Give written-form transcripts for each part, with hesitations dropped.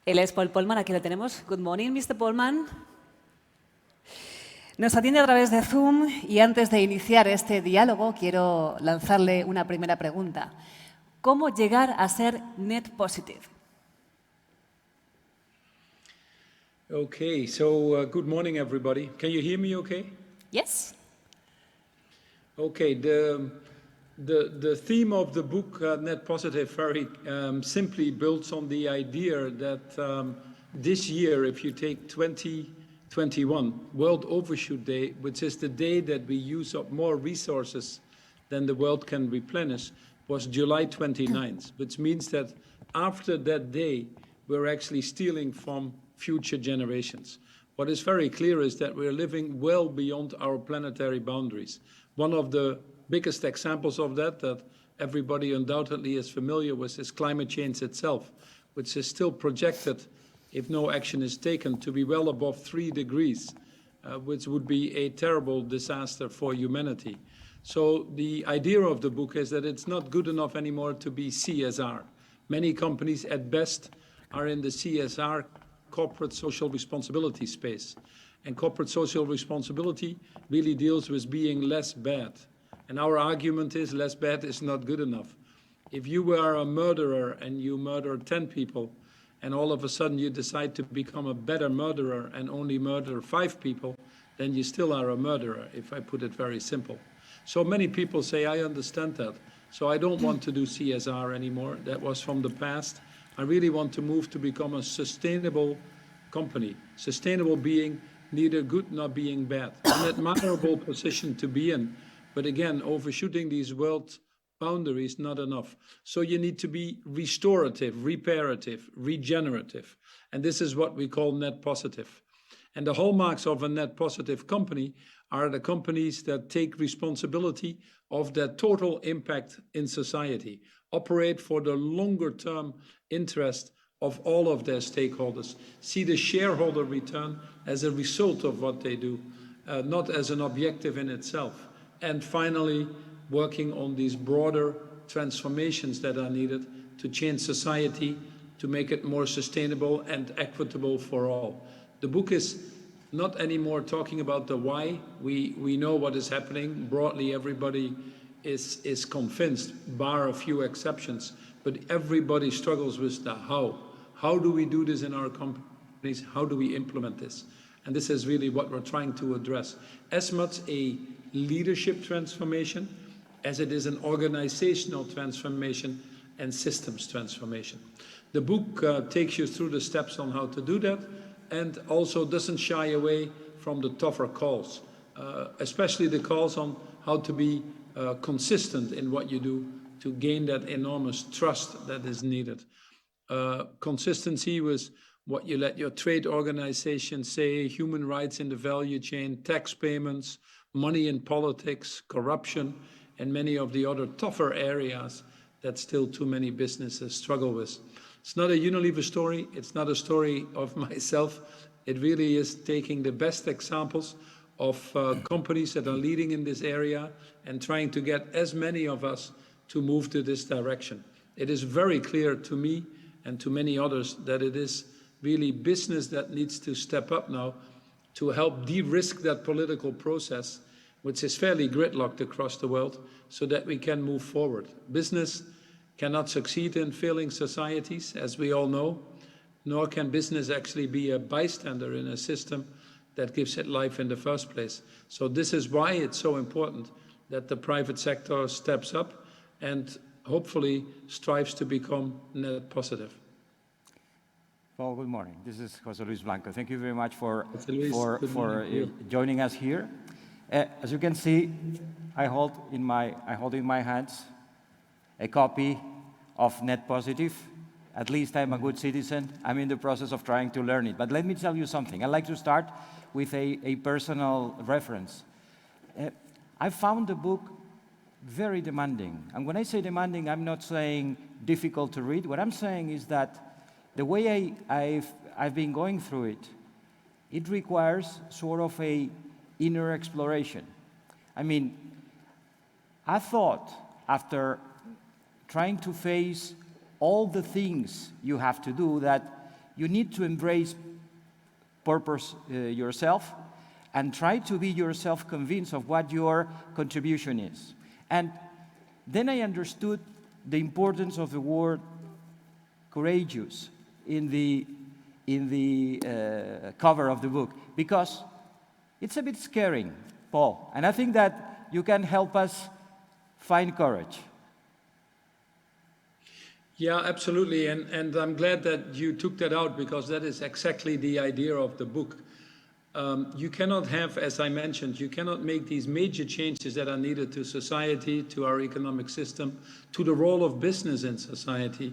Él es Paul Polman, aquí lo tenemos. Good morning, Mr. Polman. Nos atiende a través de Zoom y antes de iniciar este diálogo quiero lanzarle una primera pregunta. ¿Cómo llegar a ser net positive? Okay, so good morning, everybody. Can you hear me okay? Yes. Okay, the theme of the book, Net Positive, very simply builds on the idea that this year, if you take 2021, World Overshoot Day, which is the day that we use up more resources than the world can replenish, was July 29th, which means that after that day, we're actually stealing from future generations. What is very clear is that we're living well beyond our planetary boundaries. One of the biggest examples of that everybody undoubtedly is familiar with is climate change itself, which is still projected, if no action is taken, to be well above 3 degrees, which would be a terrible disaster for humanity. So the idea of the book is that it's not good enough anymore to be CSR. Many companies at best are in the CSR, corporate social responsibility space. And corporate social responsibility really deals with being less bad. And our argument is less bad is not good enough. If you are a murderer and you murder 10 people, and all of a sudden you decide to become a better murderer and only murder 5 people, then you still are a murderer, if I put it very simple. So many people say, I understand that. So I don't want to do CSR anymore. That was from the past. I really want to move to become a sustainable company. Sustainable being neither good nor being bad. An admirable position to be in. But again, overshooting these world boundaries, not enough. So you need to be restorative, reparative, regenerative. And this is what we call net positive. And the hallmarks of a net positive company are the companies that take responsibility of their total impact in society, operate for the longer term interest of all of their stakeholders, see the shareholder return as a result of what they do, not as an objective in itself. And finally, working on these broader transformations that are needed to change society, to make it more sustainable and equitable for all. The book is not anymore talking about the why. We know what is happening. Broadly, everybody is convinced, bar a few exceptions, but everybody struggles with the how. How do we do this in our companies? How do we implement this? And this is really what we're trying to address. As much a leadership transformation as it is an organizational transformation and systems transformation. The book takes you through the steps on how to do that and also doesn't shy away from the tougher calls, especially the calls on how to be consistent in what you do to gain that enormous trust that is needed. Consistency with what you let your trade organization say, human rights in the value chain, tax payments, money in politics, corruption, and many of the other tougher areas that still too many businesses struggle with. It's not a Unilever story. It's not a story of myself. It really is taking the best examples of companies that are leading in this area and trying to get as many of us to move to this direction. It is very clear to me and to many others that it is really business that needs to step up now to help de-risk that political process, which is fairly gridlocked across the world, so that we can move forward. Business cannot succeed in failing societies, as we all know, nor can business actually be a bystander in a system that gives it life in the first place. So this is why it's so important that the private sector steps up and hopefully strives to become net positive. Well, good morning. This is José Luis Blanco. Thank you very much for joining us here. As you can see, I hold in my hands a copy of Net Positive. At least I'm a good citizen. I'm in the process of trying to learn it. But let me tell you something. I'd like to start with a personal reference. I found the book very demanding. And when I say demanding, I'm not saying difficult to read. What I'm saying is that the way I've been going through it, it requires sort of a inner exploration. I mean, I thought after trying to face all the things you have to do that you need to embrace purpose yourself and try to be yourself convinced of what your contribution is. And then I understood the importance of the word courageous in the cover of the book, because it's a bit scaring, Paul, and I think that you can help us find courage. Yeah, absolutely, and I'm glad that you took that out, because that is exactly the idea of the book. You cannot have, as I mentioned, you cannot make these major changes that are needed to society, to our economic system, to the role of business in society,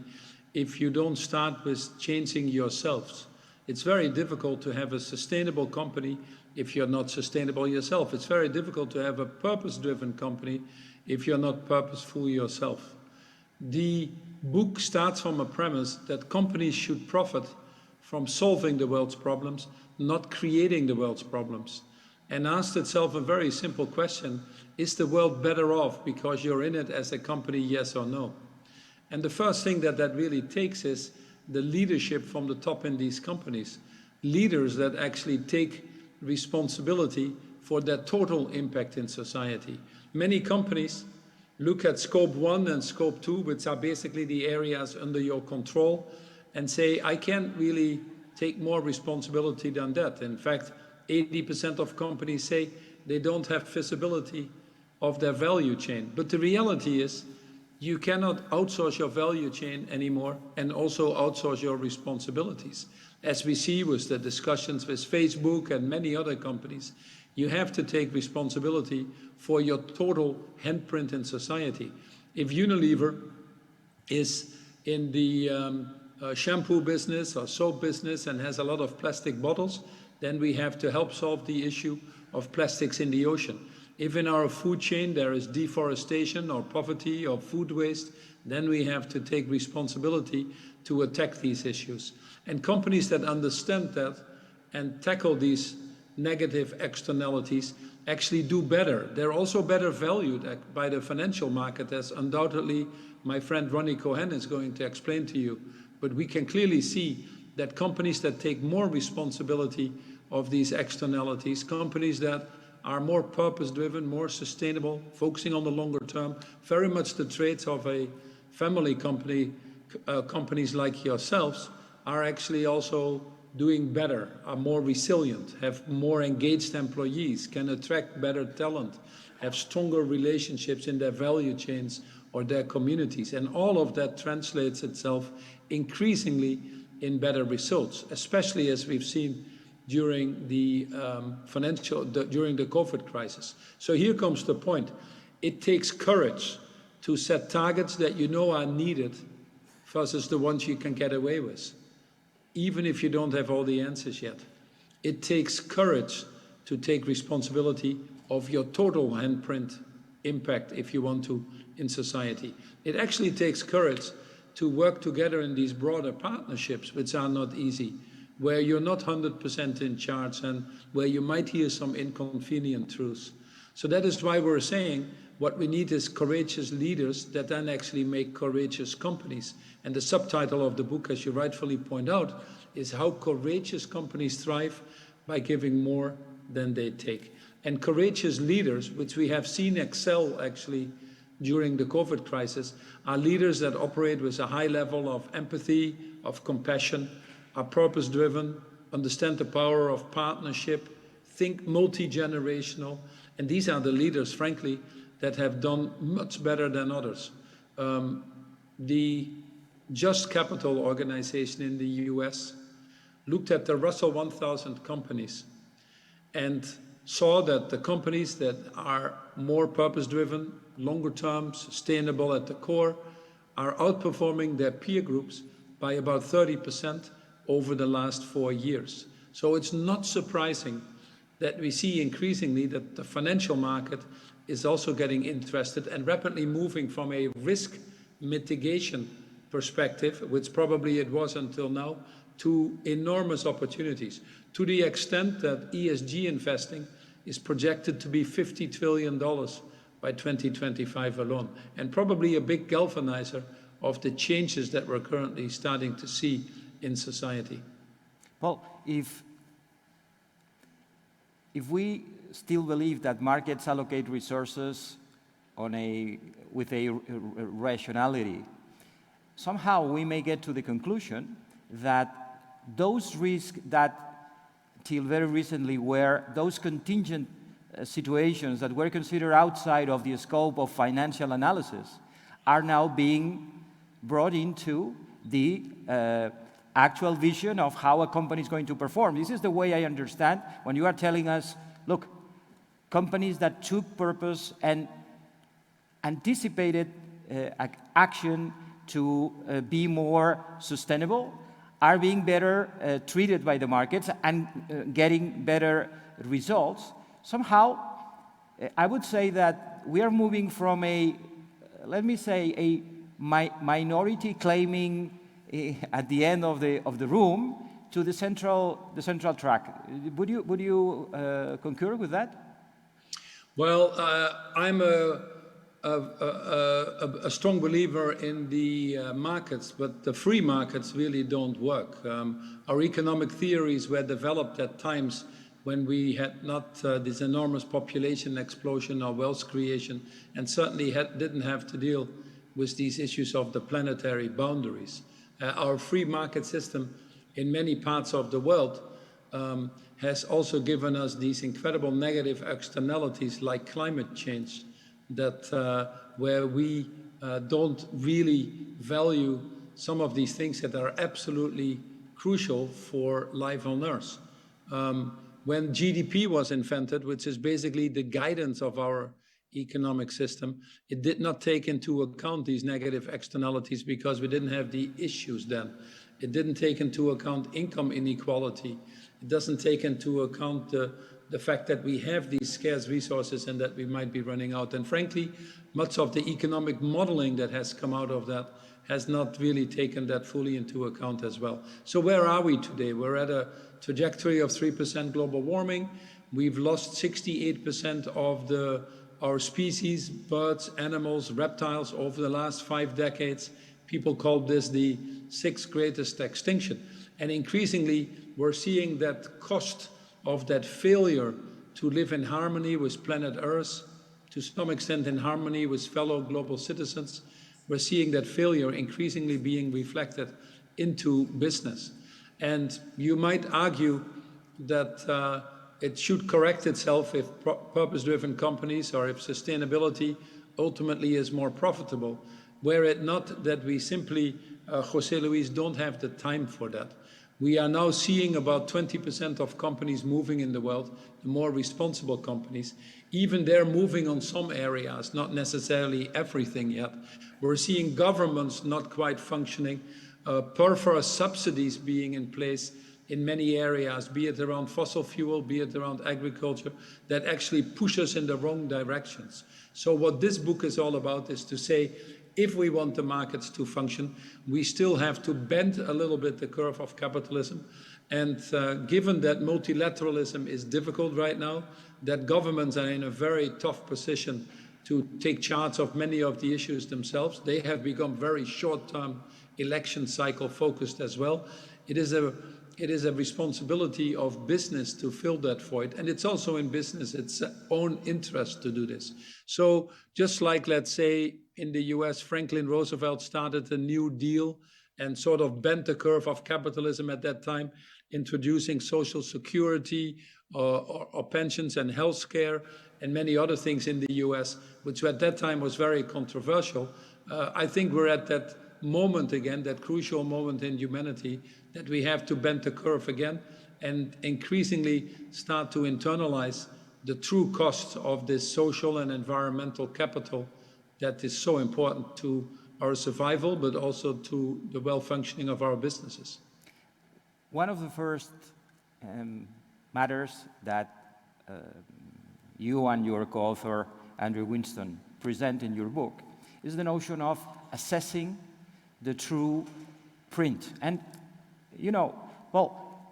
if you don't start with changing yourselves. It's very difficult to have a sustainable company if you're not sustainable yourself. It's very difficult to have a purpose-driven company if you're not purposeful yourself. The book starts from a premise that companies should profit from solving the world's problems, not creating the world's problems, and asked itself a very simple question: is the world better off because you're in it as a company, yes or no? And the first thing that really takes is the leadership from the top in these companies, leaders that actually take responsibility for their total impact in society. Many companies look at scope 1 and scope 2, which are basically the areas under your control, and say, I can't really take more responsibility than that. In fact, 80% of companies say they don't have visibility of their value chain. But the reality is, you cannot outsource your value chain anymore and also outsource your responsibilities. As we see with the discussions with Facebook and many other companies, you have to take responsibility for your total handprint in society. If Unilever is in the shampoo business or soap business and has a lot of plastic bottles, then we have to help solve the issue of plastics in the ocean. If in our food chain there is deforestation or poverty or food waste, then we have to take responsibility to attack these issues. And companies that understand that and tackle these negative externalities actually do better. They're also better valued by the financial market, as undoubtedly my friend Ronnie Cohen is going to explain to you. But we can clearly see that companies that take more responsibility of these externalities, companies that are more purpose-driven, more sustainable, focusing on the longer term, very much the traits of a family company, companies like yourselves, are actually also doing better, are more resilient, have more engaged employees, can attract better talent, have stronger relationships in their value chains or their communities. And all of that translates itself increasingly in better results, especially as we've seen during the during the COVID crisis. So here comes the point. It takes courage to set targets that you know are needed versus the ones you can get away with, even if you don't have all the answers yet. It takes courage to take responsibility of your total handprint impact, if you want to, in society. It actually takes courage to work together in these broader partnerships, which are not easy, where you're not 100% in charge and where you might hear some inconvenient truths. So that is why we're saying what we need is courageous leaders that then actually make courageous companies. And the subtitle of the book, as you rightfully point out, is How Courageous Companies Thrive by Giving More Than They Take. And courageous leaders, which we have seen excel actually during the COVID crisis, are leaders that operate with a high level of empathy, of compassion, are purpose-driven, understand the power of partnership, think multi-generational, and these are the leaders, frankly, that have done much better than others. The Just Capital organization in the US looked at the Russell 1000 companies and saw that the companies that are more purpose-driven, longer-term, sustainable at the core, are outperforming their peer groups by about 30% over the last 4 years. So it's not surprising that we see increasingly that the financial market is also getting interested and rapidly moving from a risk mitigation perspective, which probably it was until now, to enormous opportunities, to the extent that ESG investing is projected to be $50 trillion by 2025 alone, and probably a big galvanizer of the changes that we're currently starting to see in society. Well, if we still believe that markets allocate resources with a rationality, somehow we may get to the conclusion that those risks that till very recently were those contingent situations that were considered outside of the scope of financial analysis are now being brought into the actual vision of how a company is going to perform. This is the way I understand when you are telling us, look, companies that took purpose and anticipated action to be more sustainable are being better treated by the markets and getting better results. Somehow, I would say that we are moving from let me say, a minority claiming at the end of the room to the central track. Would you concur with that? Well, I'm a strong believer in the markets, but the free markets really don't work. Our economic theories were developed at times when we had not this enormous population explosion or wealth creation, and certainly didn't have to deal with these issues of the planetary boundaries. Our free market system in many parts of the world has also given us these incredible negative externalities like climate change, that where we don't really value some of these things that are absolutely crucial for life on Earth. When GDP was invented, which is basically the guidance of our economic system, it did not take into account these negative externalities because we didn't have the issues then. It didn't take into account income inequality. It doesn't take into account the fact that we have these scarce resources and that we might be running out. And frankly, much of the economic modeling that has come out of that has not really taken that fully into account as well. So where are we today? We're at a trajectory of 3% global warming. We've lost 68% of our species, birds, animals, reptiles, over the last 5 decades. People call this the 6th greatest extinction. And increasingly, we're seeing that cost of that failure to live in harmony with planet Earth, to some extent in harmony with fellow global citizens. We're seeing that failure increasingly being reflected into business. And you might argue that it should correct itself if purpose-driven companies or if sustainability ultimately is more profitable, were it not that we simply, José Luis, don't have the time for that. We are now seeing about 20% of companies moving in the world, the more responsible companies. Even they're moving on some areas, not necessarily everything yet. We're seeing governments not quite functioning, perverse subsidies being in place in many areas, be it around fossil fuel, be it around agriculture, that actually push us in the wrong directions. So what this book is all about is to say, if we want the markets to function, we still have to bend a little bit the curve of capitalism. And given that multilateralism is difficult right now, that governments are in a very tough position to take charge of many of the issues themselves. They have become very short-term election cycle focused as well. It is a responsibility of business to fill that void. And it's also in business, its own interest to do this. So just like, let's say, in the US, Franklin Roosevelt started a New Deal and sort of bent the curve of capitalism at that time, introducing Social Security or pensions and healthcare and many other things in the US, which at that time was very controversial. I think we're at that moment again, that crucial moment in humanity, that we have to bend the curve again and increasingly start to internalize the true costs of this social and environmental capital that is so important to our survival, but also to the well-functioning of our businesses. One of the first matters that you and your co-author, Andrew Winston, present in your book is the notion of assessing the true print. And, you know, well,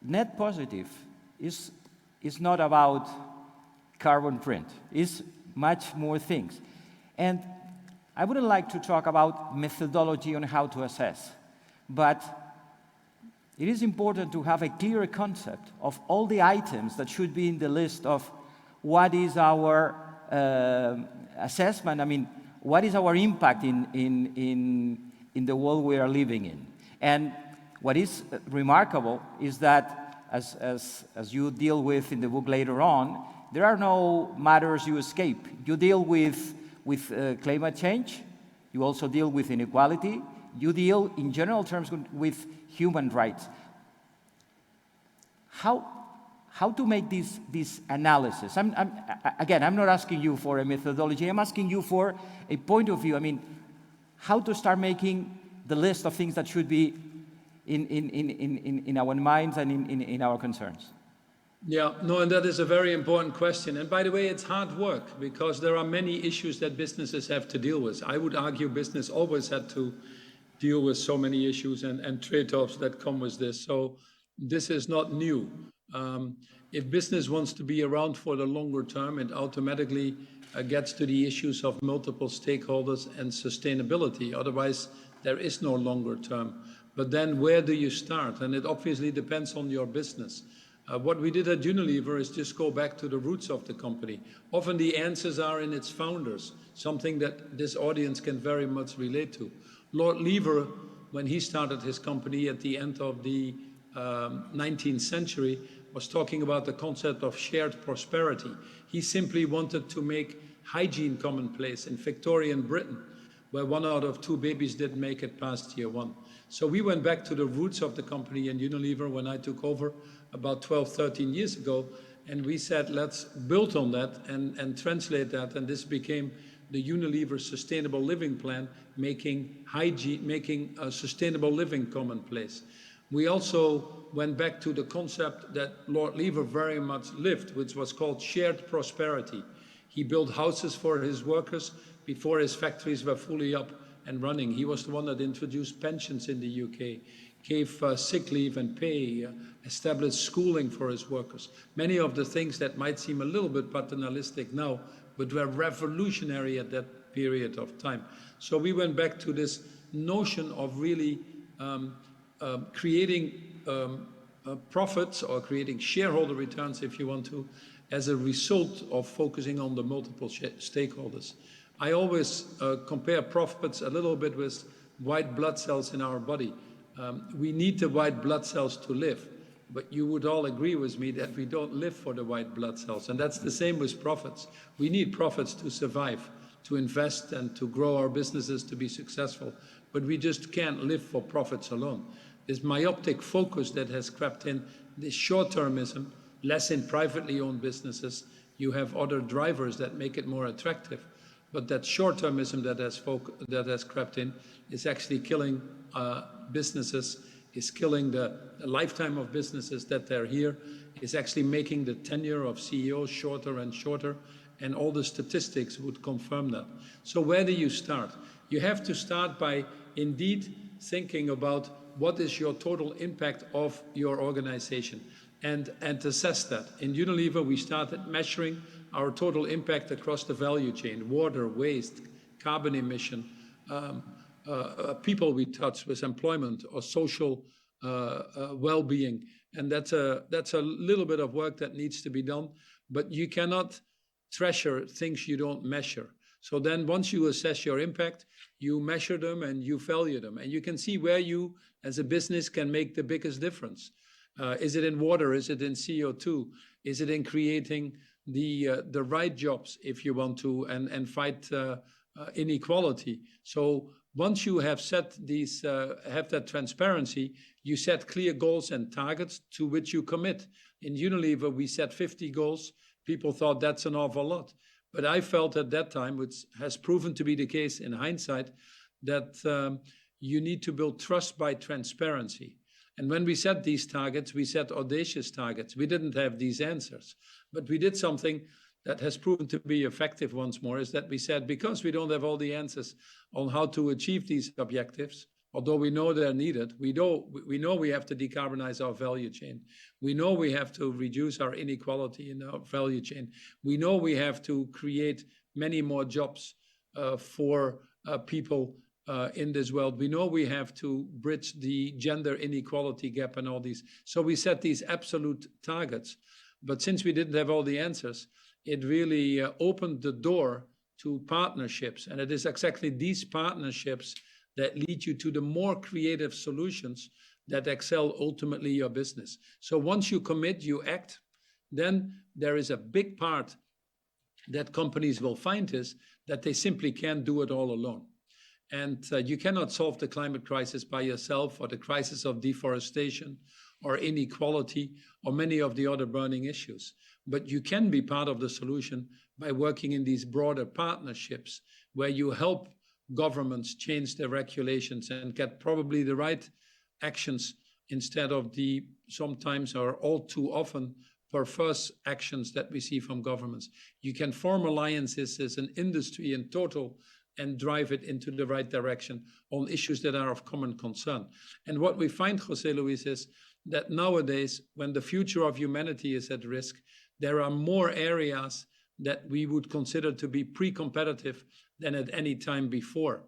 net positive is not about carbon print. It's much more things. And I wouldn't like to talk about methodology on how to assess, but it is important to have a clear concept of all the items that should be in the list of what is our assessment, I mean, what is our impact in the world we are living in. And what is remarkable is that, as you deal with in the book later on, there are no matters you escape. You deal with climate change, you also deal with inequality, you deal in general terms with human rights. How to make this analysis? Again, I'm not asking you for a methodology, I'm asking you for a point of view. I mean, how to start making the list of things that should be in our minds and in our concerns. Yeah, no, and that is a very important question. And by the way, it's hard work because there are many issues that businesses have to deal with. I would argue business always had to deal with so many issues and trade-offs that come with this. So this is not new. If business wants to be around for the longer term, it automatically gets to the issues of multiple stakeholders and sustainability. Otherwise, there is no longer term. But then where do you start? And it obviously depends on your business. What we did at Unilever is just go back to the roots of the company. Often the answers are in its founders, something that this audience can very much relate to. Lord Lever, when he started his company at the end of the 19th century, was talking about the concept of shared prosperity. He simply wanted to make hygiene commonplace in Victorian Britain, where 1 out of 2 babies didn't make it past year 1. So we went back to the roots of the company in Unilever when I took over about 12, 13 years ago, and we said, let's build on that and translate that, and this became the Unilever Sustainable Living Plan, making sustainable living commonplace. We also went back to the concept that Lord Lever very much lived, which was called shared prosperity. He built houses for his workers before his factories were fully up and running. He was the one that introduced pensions in the UK, gave sick leave and pay, established schooling for his workers. Many of the things that might seem a little bit paternalistic now, but were revolutionary at that period of time. So we went back to this notion of really creating profits or creating shareholder returns, if you want to, as a result of focusing on the multiple stakeholders. I always compare profits a little bit with white blood cells in our body. We need the white blood cells to live, but you would all agree with me that we don't live for the white blood cells, and that's the same with profits. We need profits to survive, to invest and to grow our businesses to be successful, but we just can't live for profits alone. This myopic focus that has crept in, this short-termism, less in privately owned businesses. You have other drivers that make it more attractive, but that short-termism that has crept in is actually killing businesses, is killing the lifetime of businesses that they're here, is actually making the tenure of CEOs shorter and shorter, and all the statistics would confirm that. So where do you start? You have to start by indeed thinking about what is your total impact of your organization and assess that. In Unilever, we started measuring our total impact across the value chain: water, waste, carbon emission, people we touch with employment or social well-being. And that's a little bit of work that needs to be done, but you cannot treasure things you don't measure. So then once you assess your impact, you measure them and you value them. And you can see where you, as a business, can make the biggest difference. Is it in water? Is it in CO2? Is it in creating the right jobs, if you want to, and fight inequality? So once you have set these, have that transparency, you set clear goals and targets to which you commit. In Unilever, we set 50 goals. People thought that's an awful lot. But I felt at that time, which has proven to be the case in hindsight, that you need to build trust by transparency. And when we set these targets, we set audacious targets. We didn't have these answers, but we did something that has proven to be effective once more, is that we said, because we don't have all the answers on how to achieve these objectives, although we know they're needed, we know we have to decarbonize our value chain. We know we have to reduce our inequality in our value chain. We know we have to create many more jobs for people in this world. We know we have to bridge the gender inequality gap and all these. So we set these absolute targets. But since we didn't have all the answers, it really opened the door to partnerships. And it is exactly these partnerships that lead you to the more creative solutions that excel ultimately your business. So once you commit, you act, then there is a big part that companies will find is that they simply can't do it all alone. And you cannot solve the climate crisis by yourself, or the crisis of deforestation or inequality or many of the other burning issues. But you can be part of the solution by working in these broader partnerships where you help governments change their regulations and get probably the right actions instead of the sometimes or all too often perverse actions that we see from governments. You can form alliances as an industry in total and drive it into the right direction on issues that are of common concern. And what we find, Jose Luis, is that nowadays, when the future of humanity is at risk, there are more areas that we would consider to be pre-competitive than at any time before.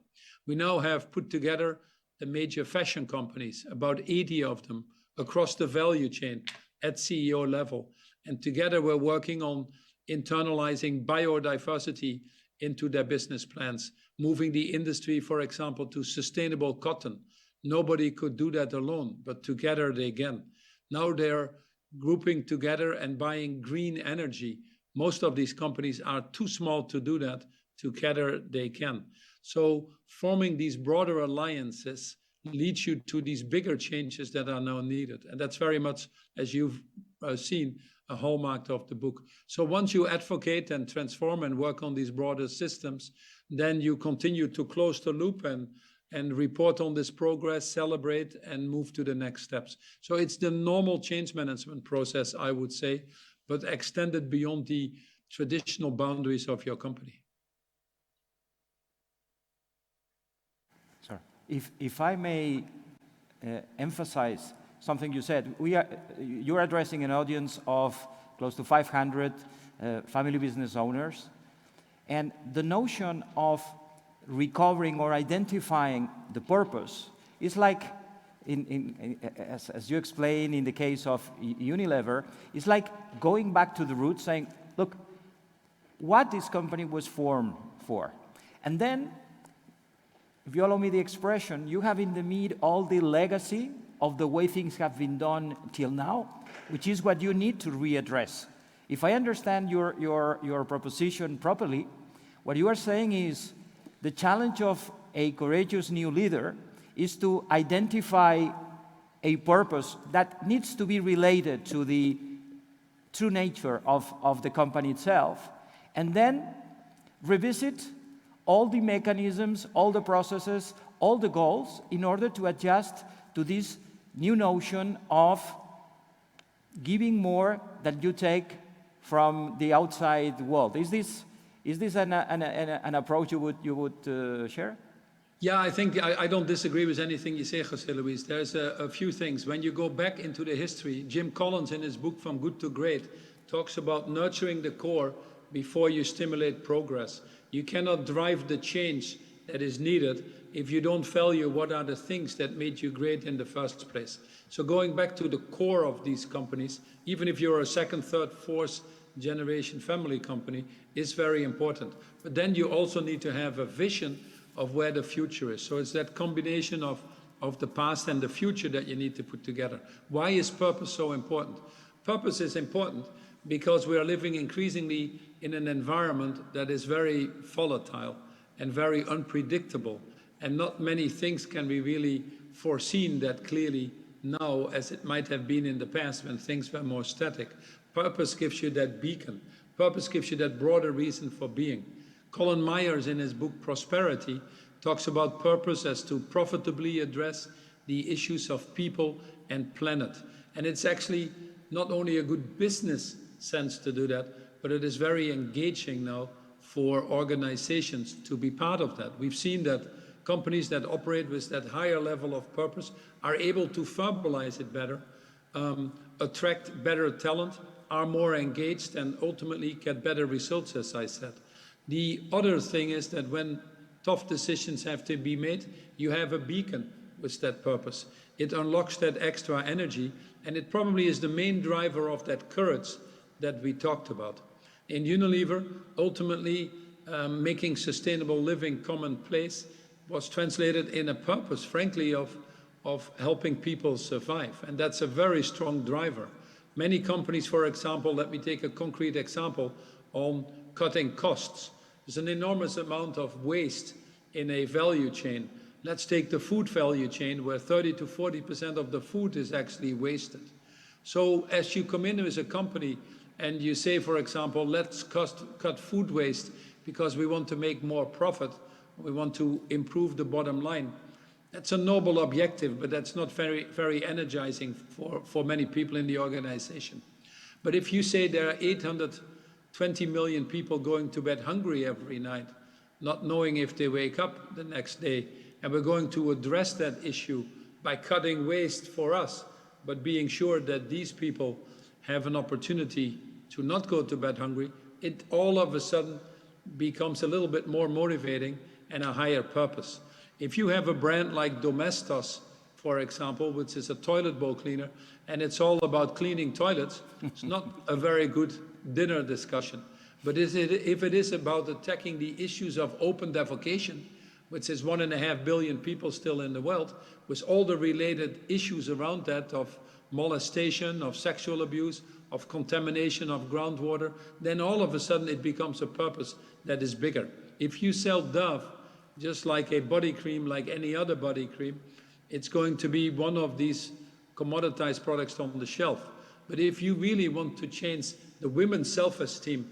We now have put together the major fashion companies, about 80 of them, across the value chain at CEO level. And together we're working on internalizing biodiversity into their business plans, moving the industry, for example, to sustainable cotton. Nobody could do that alone, but together they can. Now they're grouping together and buying green energy. Most of these companies are too small to do that. Together they can. So forming these broader alliances leads you to these bigger changes that are now needed. And that's very much, as you've seen, a hallmark of the book. So once you advocate and transform and work on these broader systems, then you continue to close the loop and report on this progress, celebrate, and move to the next steps. So it's the normal change management process, I would say, but extended beyond the traditional boundaries of your company. Sorry. If I may emphasize something you said, you're addressing an audience of close to 500 family business owners, and the notion of recovering or identifying the purpose is like, as you explained in the case of Unilever, it's like going back to the roots, saying, look, what this company was formed for. And then, if you allow me the expression, you have in the mid all the legacy of the way things have been done till now, which is what you need to readdress. If I understand your proposition properly, what you are saying is the challenge of a courageous new leader is to identify a purpose that needs to be related to the true nature of the company itself, and then revisit all the mechanisms, all the processes, all the goals in order to adjust to this new notion of giving more than you take from the outside world. Is this an approach you would share? Yeah, I think I don't disagree with anything you say, Jose Luis. There's a few things. When you go back into the history, Jim Collins in his book From Good to Great talks about nurturing the core before you stimulate progress. You cannot drive the change that is needed if you don't value what are the things that made you great in the first place. So going back to the core of these companies, even if you're a second, third, fourth generation family company, is very important. But then you also need to have a vision of where the future is. So it's that combination of the past and the future that you need to put together. Why is purpose so important? Purpose is important because we are living increasingly in an environment that is very volatile and very unpredictable. And not many things can be really foreseen that clearly now as it might have been in the past when things were more static. Purpose gives you that beacon. Purpose gives you that broader reason for being. Colin Myers in his book Prosperity talks about purpose as to profitably address the issues of people and planet. And it's actually not only a good business sense to do that, but it is very engaging now for organizations to be part of that. We've seen that companies that operate with that higher level of purpose are able to verbalize it better, attract better talent, are more engaged, and ultimately get better results, as I said. The other thing is that when tough decisions have to be made, you have a beacon with that purpose. It unlocks that extra energy, and it probably is the main driver of that courage that we talked about. In Unilever, ultimately, making sustainable living commonplace was translated in a purpose, frankly, of helping people survive. And that's a very strong driver. Many companies, for example, let me take a concrete example on cutting costs. There's an enormous amount of waste in a value chain. Let's take the food value chain, where 30 to 40% of the food is actually wasted. So as you come in as a company and you say, for example, let's cut food waste because we want to make more profit, we want to improve the bottom line. That's a noble objective, but that's not very energizing for many people in the organization. But if you say there are 820 million people going to bed hungry every night, not knowing if they wake up the next day, and we're going to address that issue by cutting waste for us, but being sure that these people have an opportunity to not go to bed hungry, it all of a sudden becomes a little bit more motivating and a higher purpose. If you have a brand like Domestos, for example, which is a toilet bowl cleaner, and it's all about cleaning toilets, it's not a very good dinner discussion. But if it is about attacking the issues of open defecation, which is 1.5 billion people still in the world, with all the related issues around that of molestation, of sexual abuse, of contamination of groundwater, then all of a sudden it becomes a purpose that is bigger. If you sell Dove, just like a body cream, like any other body cream, it's going to be one of these commoditized products on the shelf. But if you really want to change the women's self-esteem,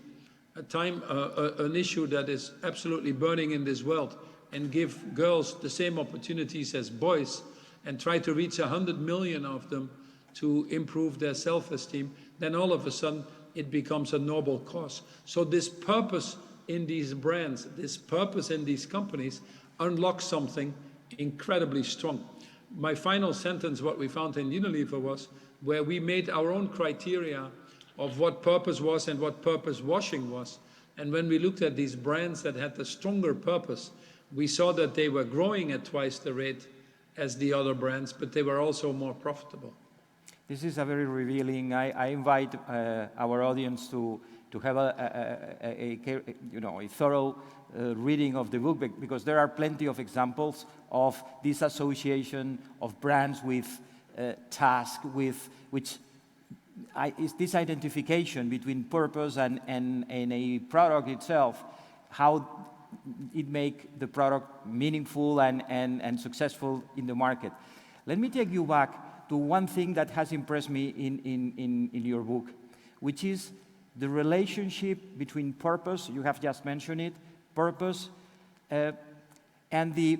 an issue that is absolutely burning in this world, and give girls the same opportunities as boys, and try to reach 100 million of them to improve their self-esteem, then all of a sudden it becomes a noble cause. So this purpose in these brands, this purpose in these companies unlocks something incredibly strong. My final sentence, what we found in Unilever, was where we made our own criteria of what purpose was and what purpose washing was. And when we looked at these brands that had the stronger purpose, we saw that they were growing at twice the rate as the other brands, but they were also more profitable. This is a very revealing. I invite our audience to have a thorough reading of the book, because there are plenty of examples of this association of brands with task, which is this identification between purpose and a product itself, how it make the product meaningful and successful in the market. Let me take you back to one thing that has impressed me in your book, which is the relationship between purpose, you have just mentioned it, purpose, and we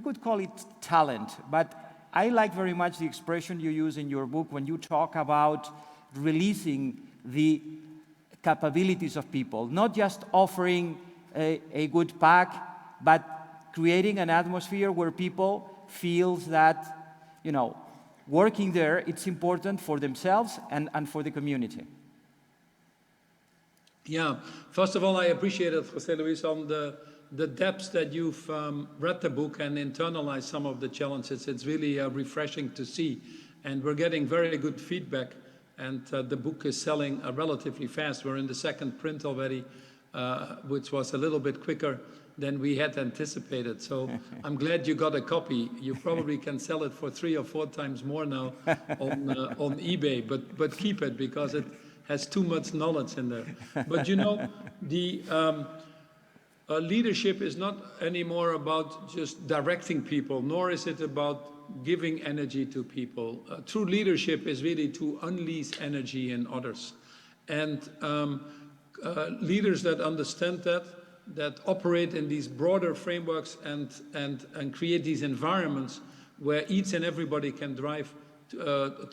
could call it talent, but I like very much the expression you use in your book when you talk about releasing the capabilities of people, not just offering a good pack, but creating an atmosphere where people feels that, working there, it's important for themselves and for the community. Yeah, first of all, I appreciate it, José Luis, on the depths that you've read the book and internalized some of the challenges. It's really refreshing to see. And we're getting very good feedback. And the book is selling relatively fast. We're in the second print already, which was a little bit quicker than we had anticipated. So I'm glad you got a copy. You probably can sell it for 3 or 4 times more now on eBay, but keep it because it has too much knowledge in there. But the leadership is not anymore about just directing people, nor is it about giving energy to people. True leadership is really to unleash energy in others. And leaders that understand that operate in these broader frameworks and create these environments where each and everybody can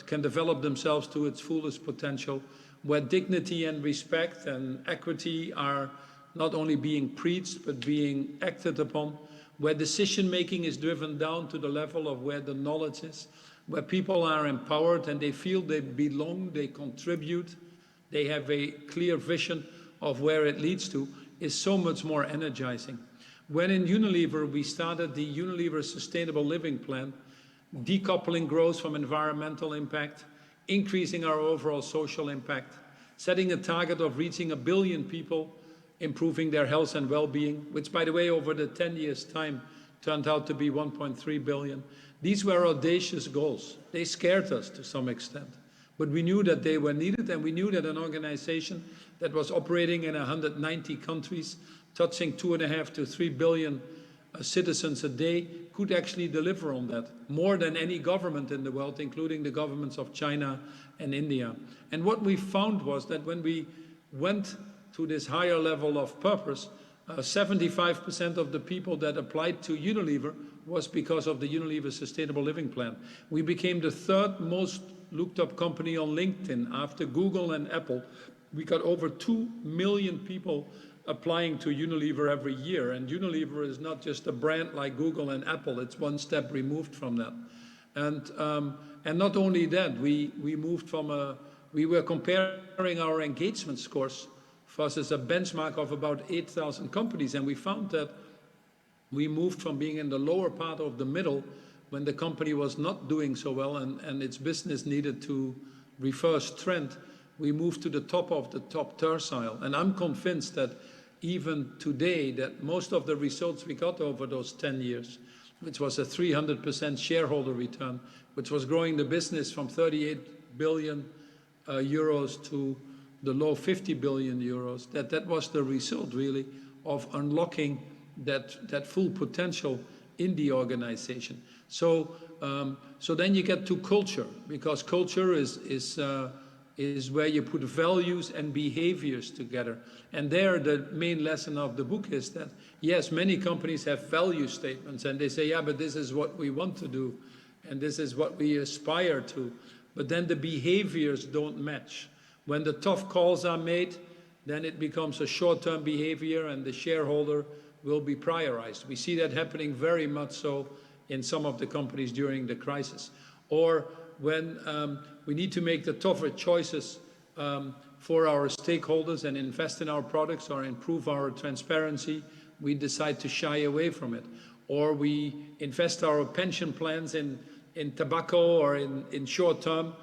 can develop themselves to its fullest potential, where dignity and respect and equity are not only being preached, but being acted upon, where decision-making is driven down to the level of where the knowledge is, where people are empowered and they feel they belong, they contribute, they have a clear vision of where it leads to. is so much more energizing. When in Unilever, we started the Unilever Sustainable Living Plan, decoupling growth from environmental impact, increasing our overall social impact, setting a target of reaching 1 billion people, improving their health and well-being, which, by the way, over the 10 years' time, turned out to be 1.3 billion. These were audacious goals. They scared us to some extent. But we knew that they were needed, and we knew that an organization that was operating in 190 countries, touching 2.5 to 3 billion citizens a day, could actually deliver on that, more than any government in the world, including the governments of China and India. And what we found was that when we went to this higher level of purpose, 75% of the people that applied to Unilever was because of the Unilever Sustainable Living Plan. We became the 3rd most looked up company on LinkedIn after Google and Apple. We got over 2 million people applying to Unilever every year. And Unilever is not just a brand like Google and Apple, it's one step removed from that. And not only that, we moved from we were comparing our engagement scores versus a benchmark of about 8,000 companies. And we found that we moved from being in the lower part of the middle when the company was not doing so well and its business needed to reverse trend. We moved to the top of the top tercile. And I'm convinced that even today, that most of the results we got over those 10 years, which was a 300% shareholder return, which was growing the business from 38 billion euros to the low 50 billion euros, that was the result really of unlocking that full potential in the organization. So then you get to culture, because culture is where you put values and behaviors together. And there, the main lesson of the book is that, yes, many companies have value statements, and they say, yeah, but this is what we want to do, and this is what we aspire to. But then the behaviors don't match. When the tough calls are made, then it becomes a short-term behavior, and the shareholder will be prioritized. We see that happening very much so in some of the companies during the crisis. Or when we need to make the tougher choices for our stakeholders and invest in our products or improve our transparency, we decide to shy away from it. Or we invest our pension plans in tobacco or in short-term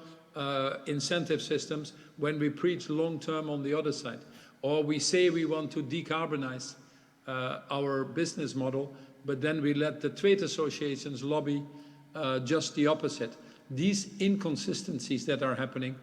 incentive systems when we preach long-term on the other side. Or we say we want to decarbonize our business model, but then we let the trade associations lobby just the opposite. These inconsistencies that are happening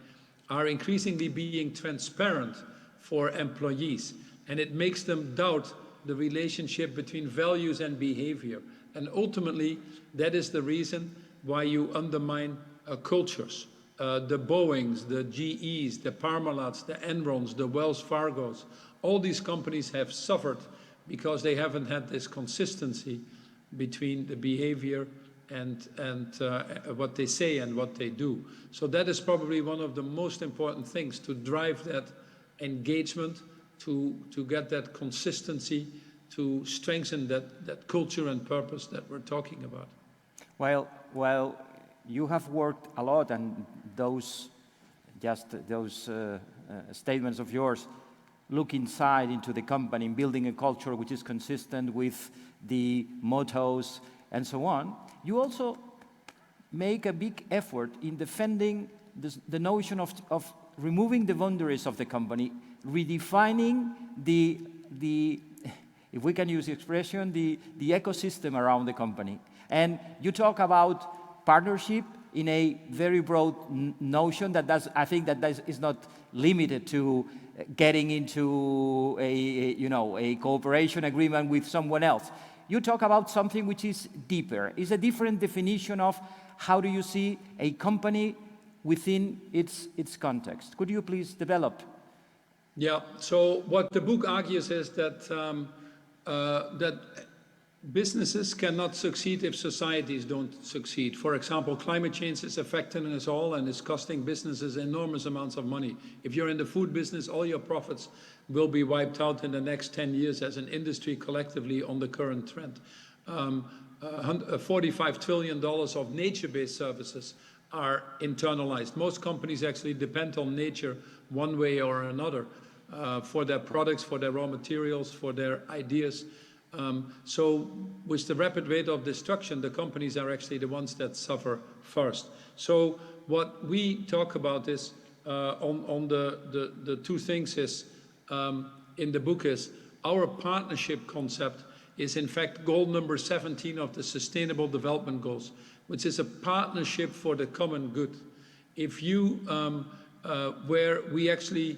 are increasingly being transparent for employees, and it makes them doubt the relationship between values and behavior. And ultimately, that is the reason why you undermine cultures. The Boeings, the GEs, the Parmalats, the Enrons, the Wells Fargos, all these companies have suffered because they haven't had this consistency between the behavior and what they say and what they do. So that is probably one of the most important things to drive that engagement, to get that consistency, to strengthen that culture and purpose that we're talking about. Well, you have worked a lot, and those statements of yours look inside into the company, building a culture which is consistent with the mottos and so on. You also make a big effort in defending the notion of removing the boundaries of the company, redefining the if we can use the expression, the ecosystem around the company. And you talk about partnership in a very broad notion I think that is not limited to getting into a cooperation agreement with someone else. You talk about something which is deeper. It's a different definition of how do you see a company within its context. Could you please develop? Yeah, so what the book argues is that that businesses cannot succeed if societies don't succeed. For example, climate change is affecting us all and is costing businesses enormous amounts of money. If you're in the food business, all your profits will be wiped out in the next 10 years as an industry collectively on the current trend. $45 trillion of nature-based services are internalized. Most companies actually depend on nature one way or another. for their products, for their raw materials, for their ideas. So with the rapid rate of destruction, the companies are actually the ones that suffer first. So what we talk about is, on the two things is, in the book is, our partnership concept is in fact goal number 17 of the Sustainable Development Goals, which is a partnership for the common good. If you, where we actually,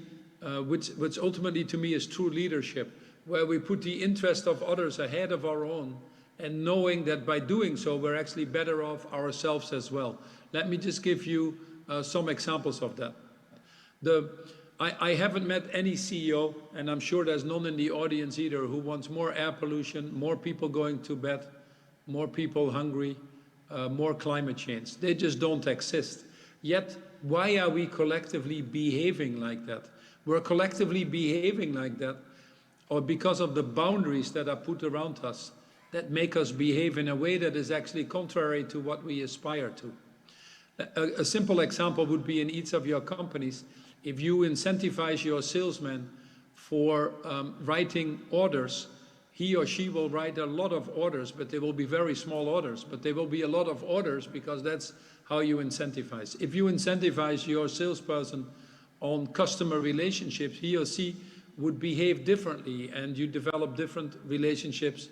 which ultimately to me is true leadership, where we put the interest of others ahead of our own, and knowing that by doing so, we're actually better off ourselves as well. Let me just give you some examples of that. I haven't met any CEO, and I'm sure there's none in the audience either, who wants more air pollution, more people going to bed, more people hungry, more climate change. They just don't exist. Yet, why are we collectively behaving like that? We're collectively behaving like that, or because of the boundaries that are put around us that make us behave in a way that is actually contrary to what we aspire to. A simple example would be in each of your companies, if you incentivize your salesman for writing orders, he or she will write a lot of orders, but they will be very small orders, but they will be a lot of orders because that's how you incentivize. If you incentivize your salesperson on customer relationships, he or she would behave differently, and you develop different relationships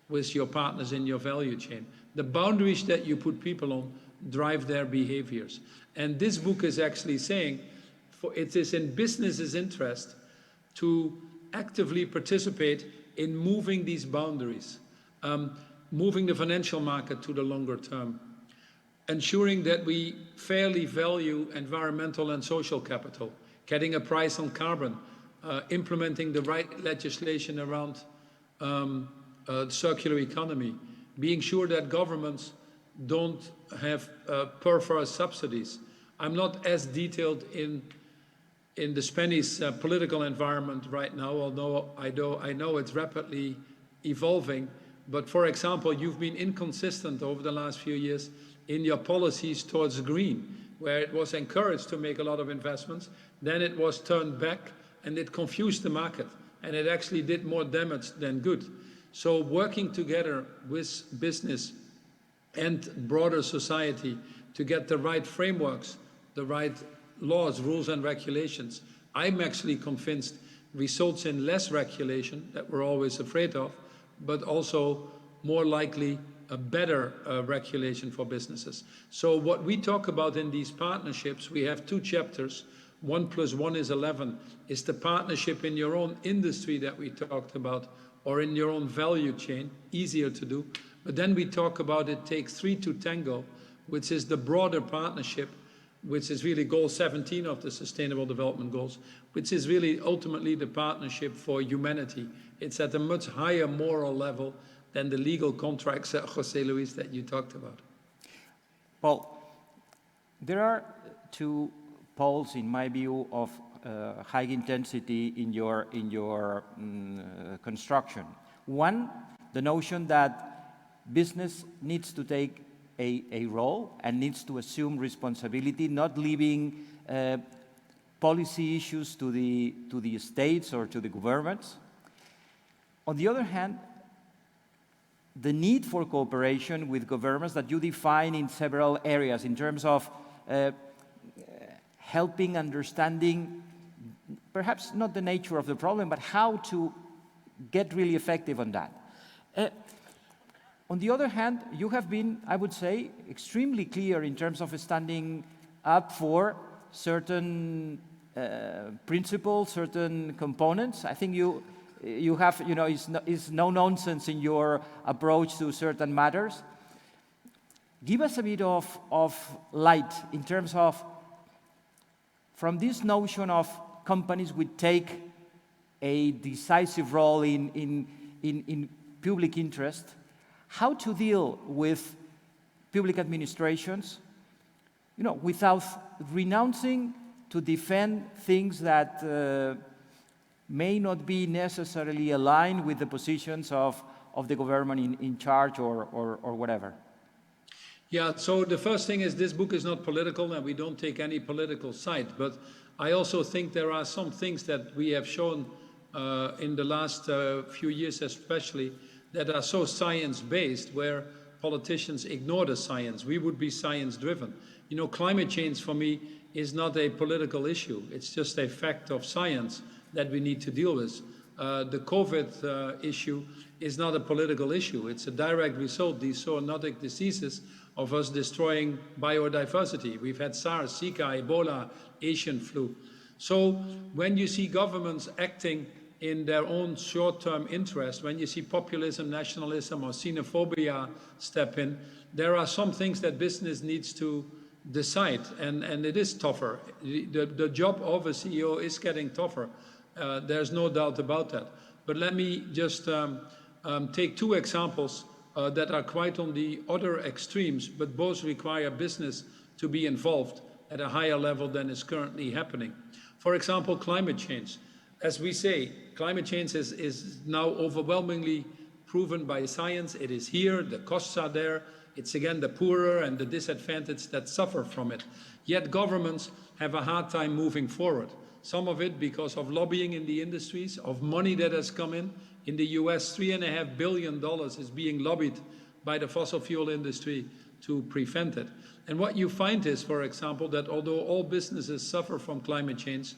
with your partners in your value chain. The boundaries that you put people on drive their behaviors. And this book is actually saying, it is in business's interest to actively participate in moving these boundaries, moving the financial market to the longer term, ensuring that we fairly value environmental and social capital, getting a price on carbon, implementing the right legislation around circular economy, being sure that governments don't have perverse subsidies. I'm not as detailed in the Spanish political environment right now, although I know it's rapidly evolving. But for example, you've been inconsistent over the last few years in your policies towards green, where it was encouraged to make a lot of investments, then it was turned back, and it confused the market, and it actually did more damage than good. So working together with business and broader society to get the right frameworks, the right laws, rules and regulations, I'm actually convinced results in less regulation that we're always afraid of, but also more likely a better regulation for businesses. So what we talk about in these partnerships, we have two chapters. 1 + 1 is 11, is the partnership in your own industry that we talked about, or in your own value chain, easier to do. But then we talk about it takes 3 to tango, which is the broader partnership, which is really goal 17 of the Sustainable Development Goals, which is really ultimately the partnership for humanity. It's at a much higher moral level than the legal contracts, José Luis, that you talked about. Well, there are two poles, in my view, of high intensity in your construction. One, the notion that business needs to take a role and needs to assume responsibility, not leaving policy issues to the states or to the governments. On the other hand, the need for cooperation with governments that you define in several areas in terms of helping understanding, perhaps not the nature of the problem, but how to get really effective on that. On the other hand, you have been, I would say, extremely clear in terms of standing up for certain principles, certain components. I think you have, it's no nonsense in your approach to certain matters. Give us a bit of light in terms of, from this notion of companies would take a decisive role in public interest, how to deal with public administrations, without renouncing to defend things that may not be necessarily aligned with the positions of the government in charge or whatever. Yeah, so the first thing is this book is not political and we don't take any political side, but I also think there are some things that we have shown in the last few years especially that are so science-based where politicians ignore the science. We would be science-driven. You know, climate change for me is not a political issue. It's just a fact of science that we need to deal with. The COVID issue is not a political issue. It's a direct result, these zoonotic diseases, of us destroying biodiversity. We've had SARS, Zika, Ebola, Asian flu. So when you see governments acting in their own short-term interest, when you see populism, nationalism, or xenophobia step in, there are some things that business needs to decide, and it is tougher. The job of a CEO is getting tougher. There's no doubt about that. But let me just take two examples that are quite on the other extremes, but both require business to be involved at a higher level than is currently happening. For example, climate change. As we say, climate change is now overwhelmingly proven by science. It is here, the costs are there. It's again the poorer and the disadvantaged that suffer from it. Yet governments have a hard time moving forward. Some of it because of lobbying in the industries, of money that has come in. In the US, $3.5 billion is being lobbied by the fossil fuel industry to prevent it. And what you find is, for example, that although all businesses suffer from climate change,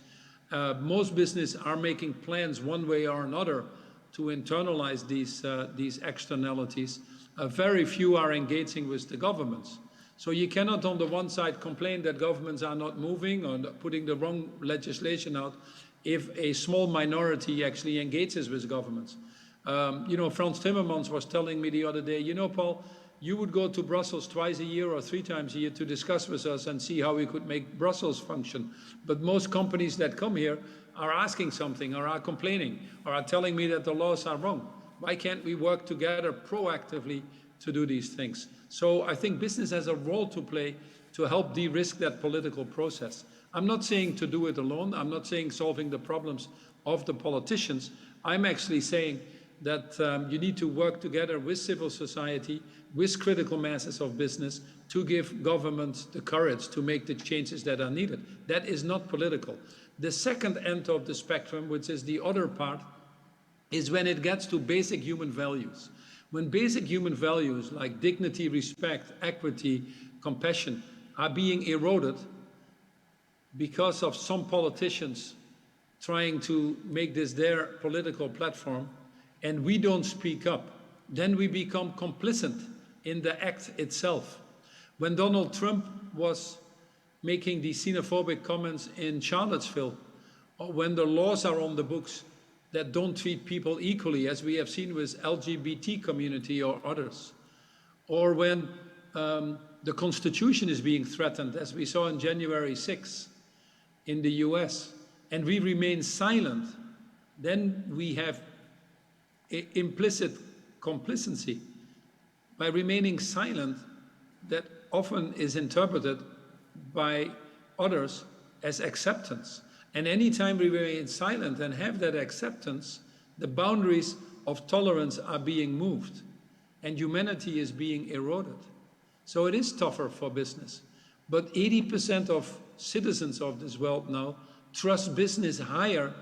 most businesses are making plans one way or another to internalize these externalities. Very few are engaging with the governments. So you cannot on the one side complain that governments are not moving or putting the wrong legislation out if a small minority actually engages with governments. You know, Frans Timmermans was telling me the other day, you know, Paul, you would go to Brussels twice a year or 3 times a year to discuss with us and see how we could make Brussels function. But most companies that come here are asking something or are complaining or are telling me that the laws are wrong. Why can't we work together proactively to do these things? So I think business has a role to play to help de-risk that political process. I'm not saying to do it alone. I'm not saying solving the problems of the politicians. I'm actually saying that you need to work together with civil society, with critical masses of business to give governments the courage to make the changes that are needed. That is not political. The second end of the spectrum, which is the other part, is when it gets to basic human values. When basic human values like dignity, respect, equity, compassion are being eroded because of some politicians trying to make this their political platform, and we don't speak up, then we become complicit in the act itself. When Donald Trump was making these xenophobic comments in Charlottesville, or when the laws are on the books that don't treat people equally, as we have seen with LGBT community or others, or when the Constitution is being threatened, as we saw on January 6th in the US, and we remain silent, then we have implicit complacency. By remaining silent, that often is interpreted by others as acceptance. And anytime we remain silent and have that acceptance, the boundaries of tolerance are being moved and humanity is being eroded. So it is tougher for business. But 80% of citizens of this world now trust business higher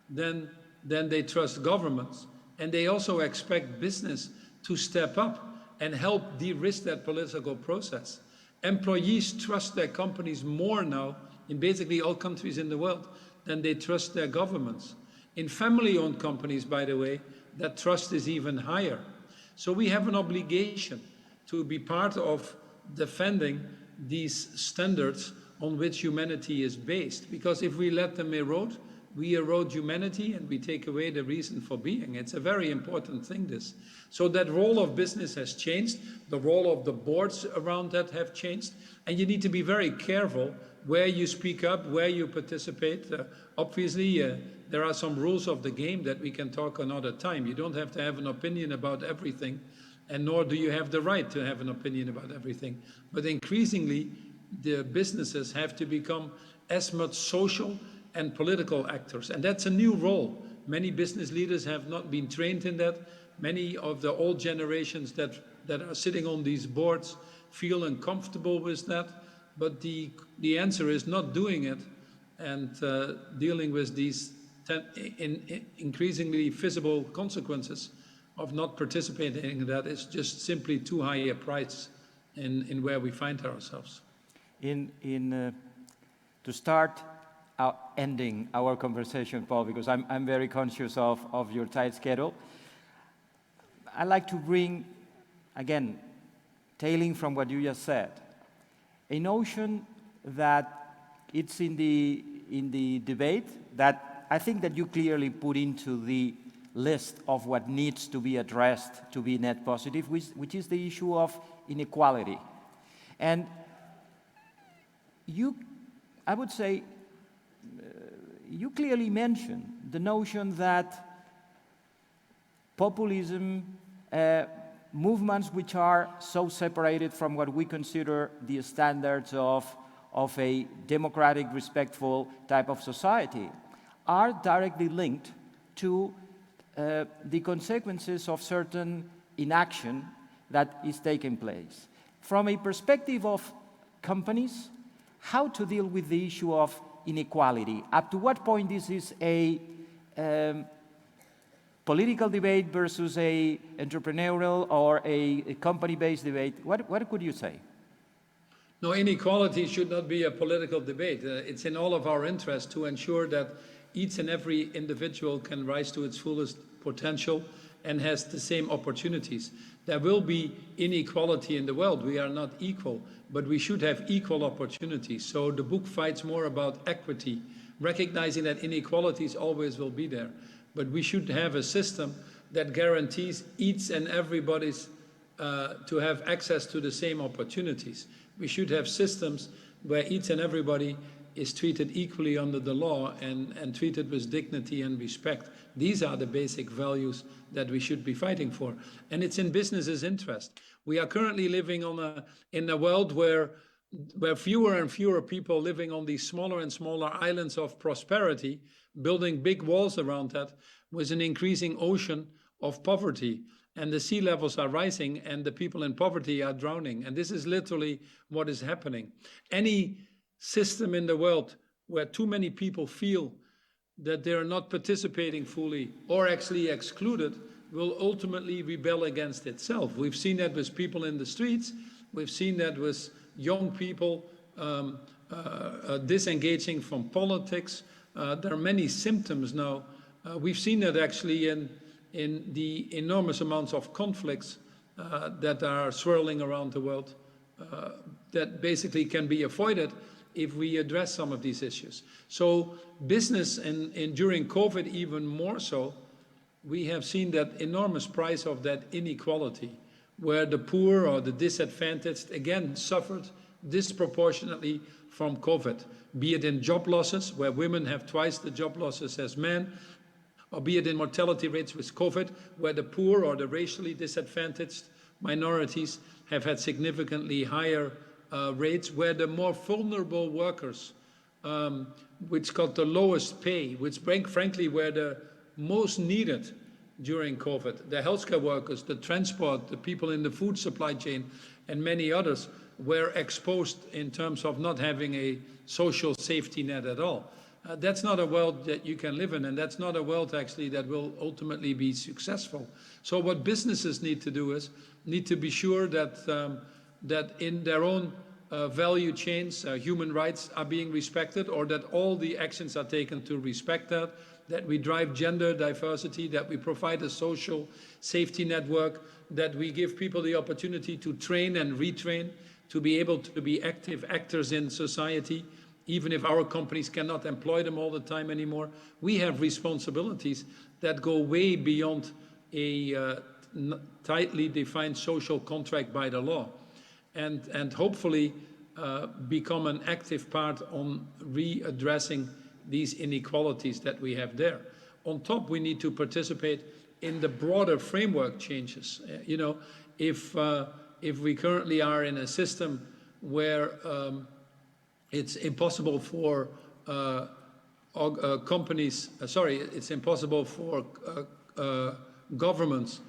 than they trust governments. And they also expect business to step up and help de-risk that political process. Employees trust their companies more now in basically all countries in the world than they trust their governments. In family-owned companies, by the way, that trust is even higher. So we have an obligation to be part of defending these standards on which humanity is based. Because if we let them erode, we erode humanity and we take away the reason for being. It's a very important thing, this. So that role of business has changed. The role of the boards around that have changed. And you need to be very careful where you speak up, where you participate. Obviously, there are some rules of the game that we can talk another time. You don't have to have an opinion about everything, and nor do you have the right to have an opinion about everything. But increasingly, the businesses have to become as much social and political actors. And that's a new role. Many business leaders have not been trained in that. Many of the old generations that are sitting on these boards feel uncomfortable with that. But the answer is not doing it and dealing with these increasingly visible consequences of not participating in that is just simply too high a price in where we find ourselves. To start ending our conversation, Paul, because I'm very conscious of your tight schedule, I'd like to bring, again, tailing from what you just said, a notion that it's in the debate that I think that you clearly put into the list of what needs to be addressed to be net positive, which is the issue of inequality. And I would say, you clearly mentioned the notion that populism, movements which are so separated from what we consider the standards of a democratic, respectful type of society, are directly linked to the consequences of certain inaction that is taking place. From a perspective of companies, how to deal with the issue of inequality? Up to what point this is a political debate versus a entrepreneurial or a company-based debate? What could you say? No, inequality should not be a political debate. It's in all of our interest to ensure that each and every individual can rise to its fullest potential and has the same opportunities. There will be inequality in the world. We are not equal, but we should have equal opportunities. So the book fights more about equity, recognizing that inequalities always will be there. But we should have a system that guarantees each and everybody's to have access to the same opportunities. We should have systems where each and everybody is treated equally under the law and treated with dignity and respect. These are the basic values that we should be fighting for. And it's in business's interest. We are currently living in a world where fewer and fewer people living on these smaller and smaller islands of prosperity, building big walls around that, with an increasing ocean of poverty. And the sea levels are rising and the people in poverty are drowning. And this is literally what is happening. Any system in the world where too many people feel that they're not participating fully or actually excluded will ultimately rebel against itself. We've seen that with people in the streets. We've seen that with young people disengaging from politics. There are many symptoms now. We've seen that actually in the enormous amounts of conflicts that are swirling around the world that basically can be avoided if we address some of these issues. So business, and during COVID even more so, we have seen that enormous price of that inequality, where the poor or the disadvantaged, again, suffered disproportionately from COVID, be it in job losses, where women have twice the job losses as men, or be it in mortality rates with COVID, where the poor or the racially disadvantaged minorities have had significantly higher rates, where the more vulnerable workers, which got the lowest pay, which frankly were the most needed during COVID, the healthcare workers, the transport, the people in the food supply chain, and many others were exposed in terms of not having a social safety net at all. That's not a world that you can live in, and that's not a world actually that will ultimately be successful. So what businesses need to do is need to be sure that that in their own value chains, human rights are being respected, or that all the actions are taken to respect that we drive gender diversity, that we provide a social safety network, that we give people the opportunity to train and retrain, to be able to be active actors in society, even if our companies cannot employ them all the time anymore. We have responsibilities that go way beyond a tightly defined social contract by the law, and hopefully become an active part on readdressing these inequalities that we have there. On top, we need to participate in the broader framework changes. You know, if we currently are in a system where it's impossible for it's impossible for governments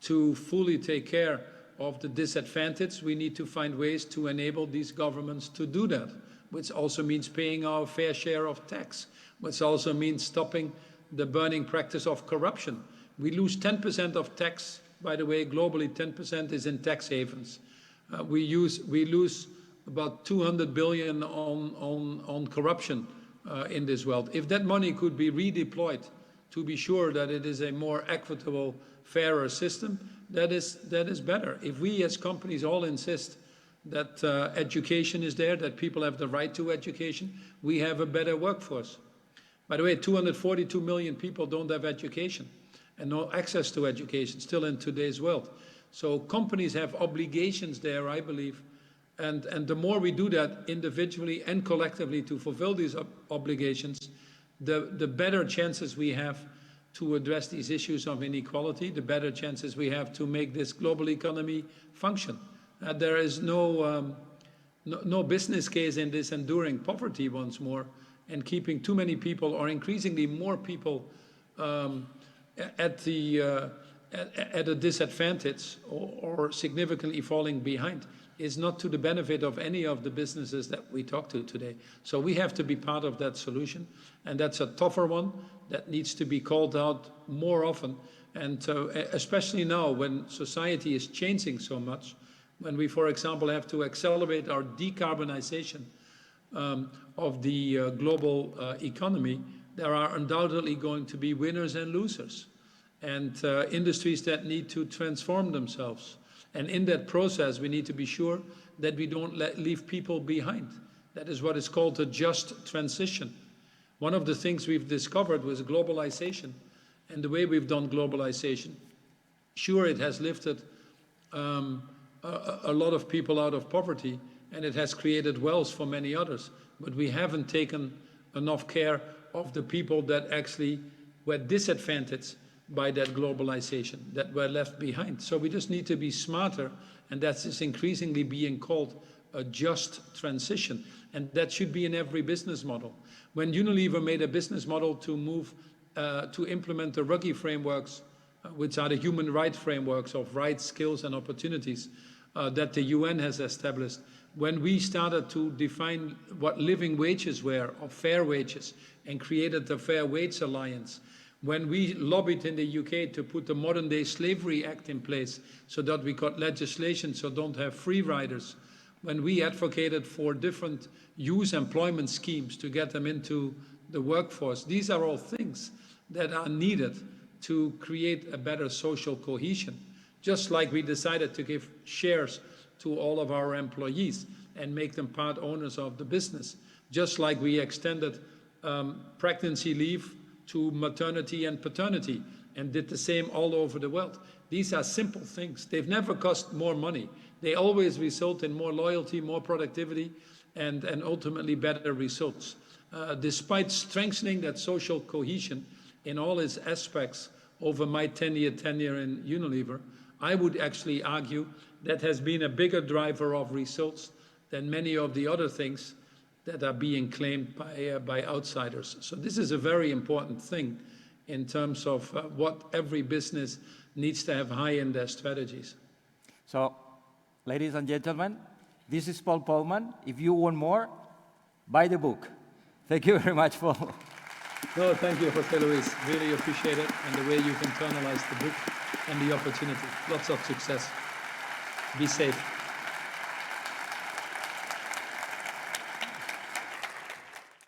to fully take care of the disadvantaged, we need to find ways to enable these governments to do that, which also means paying our fair share of tax, which also means stopping the burning practice of corruption. We lose 10% of tax, by the way, globally 10% is in tax havens. We lose about 200 billion on corruption in this world. If that money could be redeployed to be sure that it is a more equitable, fairer system, that is better. If we as companies all insist that education is there, that people have the right to education, we have a better workforce. By the way, 242 million people don't have education and no access to education still in today's world. So companies have obligations there, I believe, and the more we do that individually and collectively to fulfill these obligations, the better chances we have to address these issues of inequality, the better chances we have to make this global economy function. There is no business case in this enduring poverty once more and keeping too many people or increasingly more people at a disadvantage or significantly falling behind is not to the benefit of any of the businesses that we talk to today. So we have to be part of that solution, and that's a tougher one that needs to be called out more often, and especially now when society is changing so much, when we, for example, have to accelerate our decarbonization of the global economy, there are undoubtedly going to be winners and losers, and industries that need to transform themselves. And in that process, we need to be sure that we don't leave people behind. That is what is called a just transition. One of the things we've discovered was globalization, and the way we've done globalization. Sure, it has lifted a lot of people out of poverty, and it has created wealth for many others, but we haven't taken enough care of the people that actually were disadvantaged by that globalization, that were left behind. So we just need to be smarter, and that is increasingly being called a just transition. And that should be in every business model. When Unilever made a business model to move, to implement the Ruggie frameworks, which are the human rights frameworks of rights, skills, and opportunities that the UN has established, when we started to define what living wages were, or fair wages, and created the Fair Wage Alliance, when we lobbied in the UK to put the Modern Day Slavery Act in place so that we got legislation so don't have free riders, when we advocated for different youth employment schemes to get them into the workforce, these are all things that are needed to create a better social cohesion. Just like we decided to give shares to all of our employees and make them part owners of the business. Just like we extended pregnancy leave to maternity and paternity and did the same all over the world. These are simple things. They've never cost more money. They always result in more loyalty, more productivity, and ultimately better results. Despite strengthening that social cohesion in all its aspects over my 10-year tenure in Unilever, I would actually argue that has been a bigger driver of results than many of the other things that are being claimed by outsiders. So this is a very important thing in terms of what every business needs to have high in their strategies. So, ladies and gentlemen, this is Paul Polman. If you want more, buy the book. Thank you very much, Paul. No, thank you, José Luis. Really appreciate it, and the way you've internalized the book and the opportunity. Lots of success. Be safe.